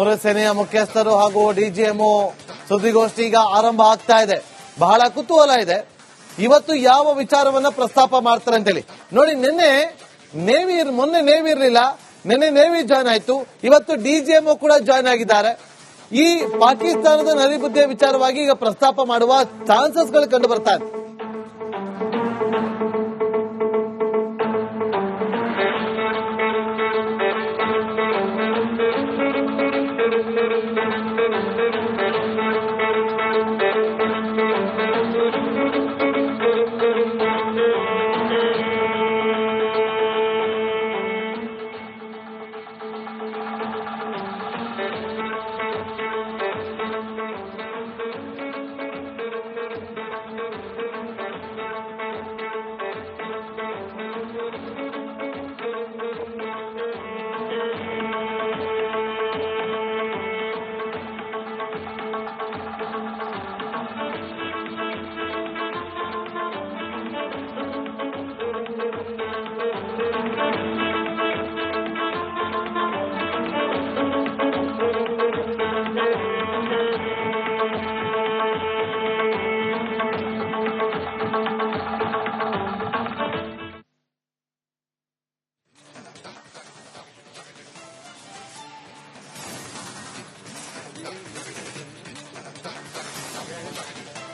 ಸೇನೆಯ ಮುಖ್ಯಸ್ಥರು ಹಾಗೂ ಡಿಜಿಎಂಒ ಸುದ್ದಿಗೋಷ್ಠಿ ಈಗ ಆರಂಭ ಆಗ್ತಾ ಇದೆ. ಬಹಳ ಕುತೂಹಲ ಇದೆ. ಇವತ್ತು ಯಾವ ವಿಚಾರವನ್ನ ಪ್ರಸ್ತಾಪ ಮಾಡ್ತಾರೆ ಅಂತೇಳಿ ನೋಡಿ. ಮೊನ್ನೆ ನೇವಿ ಇರಲಿಲ್ಲ, ನಿನ್ನೆ ನೇವಿ ಜಾಯ್ನ್ ಆಯ್ತು. ಇವತ್ತು ಡಿಜಿಎಂಒ ಕೂಡ ಜಾಯ್ನ್ ಆಗಿದ್ದಾರೆ. ಈ ಪಾಕಿಸ್ತಾನದ ನರಿಬುದ್ಧಿಯ ವಿಚಾರವಾಗಿ ಈಗ ಪ್ರಸ್ತಾಪ ಮಾಡುವ ಚಾನ್ಸಸ್ಗಳು ಕಂಡು ಬರ್ತಾ ಇದೆ.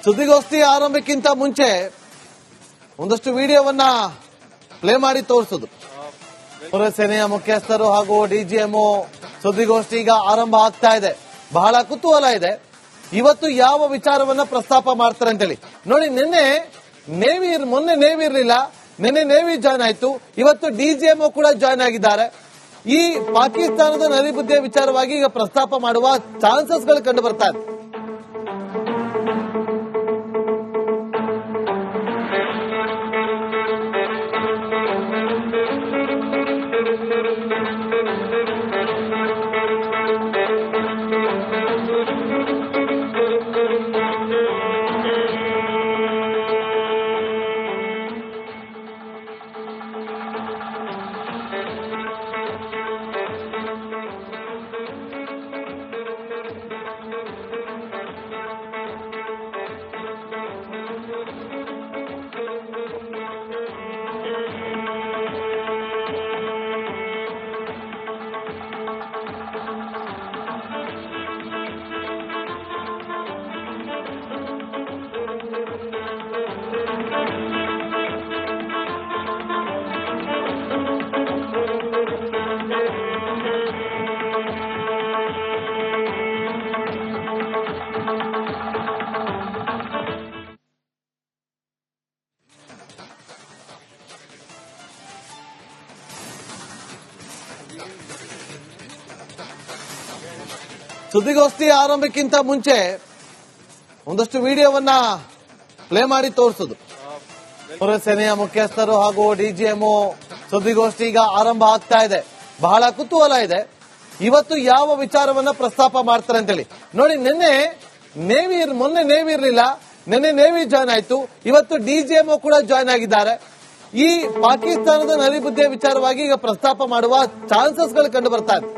ಸುದ್ದಿಗೋಷ್ಠಿ ಆರಂಭಕ್ಕಿಂತ ಮುಂಚೆ ಒಂದಷ್ಟು ವಿಡಿಯೋವನ್ನ ಪ್ಲೇ ಮಾಡಿ ತೋರಿಸೋದು. ಸೇನೆಯ ಮುಖ್ಯಸ್ಥರು ಹಾಗೂ ಡಿಜಿಎಂಒ ಸುದ್ದಿಗೋಷ್ಠಿ ಈಗ ಆರಂಭ ಆಗ್ತಾ ಇದೆ. ಬಹಳ ಕುತೂಹಲ ಇದೆ. ಇವತ್ತು ಯಾವ ವಿಚಾರವನ್ನ ಪ್ರಸ್ತಾಪ ಮಾಡ್ತಾರೆ ಅಂತೇಳಿ ನೋಡಿ. ಮೊನ್ನೆ ನೇವಿ ಇರಲಿಲ್ಲ, ನಿನ್ನೆ ನೇವಿ ಜಾಯ್ನ್ ಆಯ್ತು. ಇವತ್ತು ಡಿಜಿಎಂಒ ಕೂಡ ಜಾಯ್ನ್ ಆಗಿದ್ದಾರೆ. ಈ ಪಾಕಿಸ್ತಾನದ ನರಿಬುದ್ಧಿಯ ವಿಚಾರವಾಗಿ ಈಗ ಪ್ರಸ್ತಾಪ ಮಾಡುವ ಚಾನ್ಸಸ್ಗಳು ಕಂಡು ಬರ್ತಾ ಇದೆ. ಸುದ್ದಿಗೋಷ್ಠಿ ಆರಂಭಕ್ಕಿಂತ ಮುಂಚೆ ಒಂದಷ್ಟು ವಿಡಿಯೋವನ್ನ ಪ್ಲೇ ಮಾಡಿ ತೋರಿಸೋದು. ಸೇನೆಯ ಮುಖ್ಯಸ್ಥರು ಹಾಗೂ ಡಿಜಿಎಂಒ ಸುದ್ದಿಗೋಷ್ಠಿ ಈಗ ಆರಂಭ ಆಗ್ತಾ ಇದೆ. ಬಹಳ ಕುತೂಹಲ ಇದೆ. ಇವತ್ತು ಯಾವ ವಿಚಾರವನ್ನ ಪ್ರಸ್ತಾಪ ಮಾಡ್ತಾರೆ ಅಂತೇಳಿ ನೋಡಿ. ಮೊನ್ನೆ ನೇವಿ ಇರಲಿಲ್ಲ, ನಿನ್ನೆ ನೇವಿ ಜಾಯ್ನ್ ಆಯ್ತು. ಇವತ್ತು ಡಿಜಿಎಂಒ ಕೂಡ ಜಾಯ್ನ್ ಆಗಿದ್ದಾರೆ. ಈ ಪಾಕಿಸ್ತಾನದ ನರಿಬುದ್ಧಿಯ ವಿಚಾರವಾಗಿ ಈಗ ಪ್ರಸ್ತಾಪ ಮಾಡುವ ಚಾನ್ಸಸ್ಗಳು ಕಂಡು ಬರ್ತಾ ಇದೆ.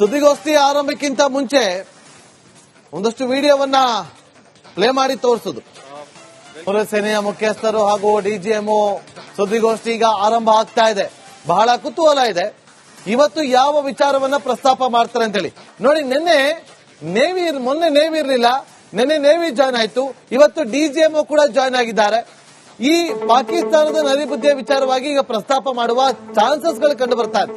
ಸುದ್ದಿಗೋಷ್ಠಿ ಆರಂಭಕ್ಕಿಂತ ಮುಂಚೆ ಒಂದಷ್ಟು ವಿಡಿಯೋವನ್ನ ಪ್ಲೇ ಮಾಡಿ ತೋರಿಸುದು. ಸೇನೆಯ ಮುಖ್ಯಸ್ಥರು ಹಾಗೂ ಡಿಜಿಎಂಒ ಸುದ್ದಿಗೋಷ್ಠಿ ಈಗ ಆರಂಭ ಆಗ್ತಾ ಇದೆ. ಬಹಳ ಕುತೂಹಲ ಇದೆ ಇವತ್ತು ಯಾವ ವಿಚಾರವನ್ನ ಪ್ರಸ್ತಾಪ ಮಾಡ್ತಾರೆ ಅಂತ ಹೇಳಿ. ನೋಡಿ, ಮೊನ್ನೆ ನೇವಿ ಇರಲಿಲ್ಲ, ನಿನ್ನೆ ನೇವಿ ಜಾಯ್ನ್ ಆಯ್ತು, ಇವತ್ತು ಡಿಜಿಎಂಒ ಕೂಡ ಜಾಯ್ನ್ ಆಗಿದ್ದಾರೆ. ಈ ಪಾಕಿಸ್ತಾನದ ನರಿಬುದ್ಧಿಯ ವಿಚಾರವಾಗಿ ಈಗ ಪ್ರಸ್ತಾಪ ಮಾಡುವ ಚಾನ್ಸಸ್ಗಳು ಕಂಡು ಬರ್ತಾ ಇದೆ.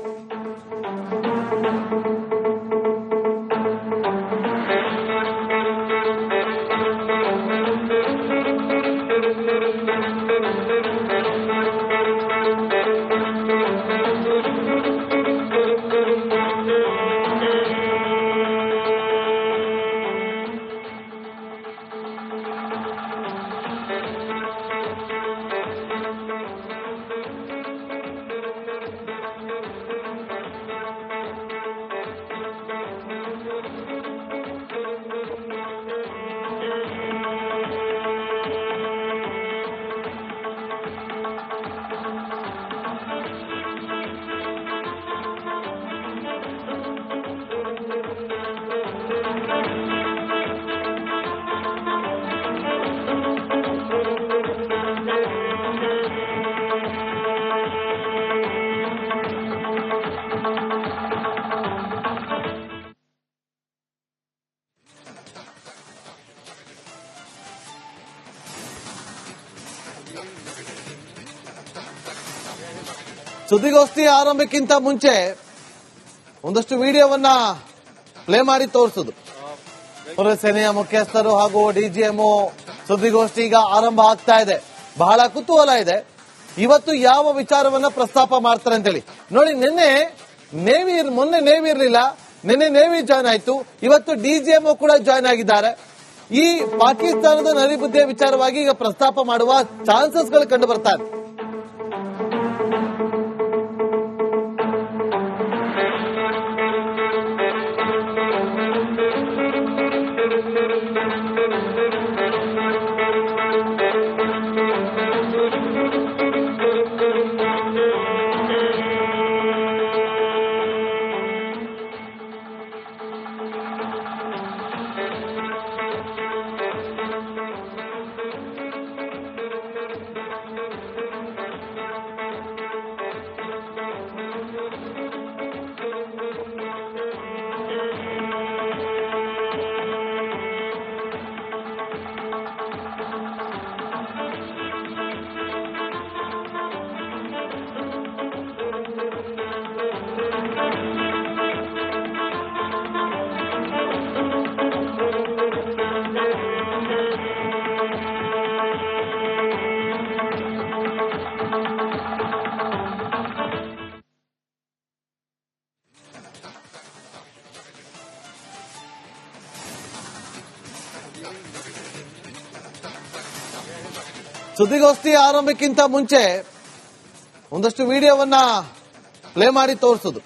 ಸುದ್ದಿಗೋಷ್ಠಿ ಆರಂಭಕ್ಕಿಂತ ಮುಂಚೆ ಒಂದಷ್ಟು ವಿಡಿಯೋವನ್ನ ಪ್ಲೇ ಮಾಡಿ ತೋರಿಸುದು. ಸೇನೆಯ ಮುಖ್ಯಸ್ಥರು ಹಾಗೂ ಡಿಜಿಎಂಒ ಸುದ್ದಿಗೋಷ್ಠಿ ಈಗ ಆರಂಭ ಆಗ್ತಾ ಇದೆ. ಬಹಳ ಕುತೂಹಲ ಇದೆ ಇವತ್ತು ಯಾವ ವಿಚಾರವನ್ನ ಪ್ರಸ್ತಾಪ ಮಾಡ್ತಾರೆ ಅಂತ ಹೇಳಿ. ನೋಡಿ, ಮೊನ್ನೆ ನೇವಿ ಇರಲಿಲ್ಲ, ನಿನ್ನೆ ನೇವಿ ಜಾಯ್ನ್ ಆಯ್ತು, ಇವತ್ತು ಡಿಜಿಎಂಒ ಕೂಡ ಜಾಯ್ನ್ ಆಗಿದ್ದಾರೆ. ಈ ಪಾಕಿಸ್ತಾನದ ನರಿಬುದ್ಧಿಯ ವಿಚಾರವಾಗಿ ಈಗ ಪ್ರಸ್ತಾಪ ಮಾಡುವ ಚಾನ್ಸಸ್ಗಳು ಕಂಡು ಬರ್ತಾ ಇದೆ. ಸುದ್ದಿಗೋಷ್ಠಿ ಆರಂಭಕ್ಕಿಂತ ಮುಂಚೆ ಒಂದಷ್ಟು ವಿಡಿಯೋವನ್ನ ಪ್ಲೇ ಮಾಡಿ ತೋರಿಸುದು.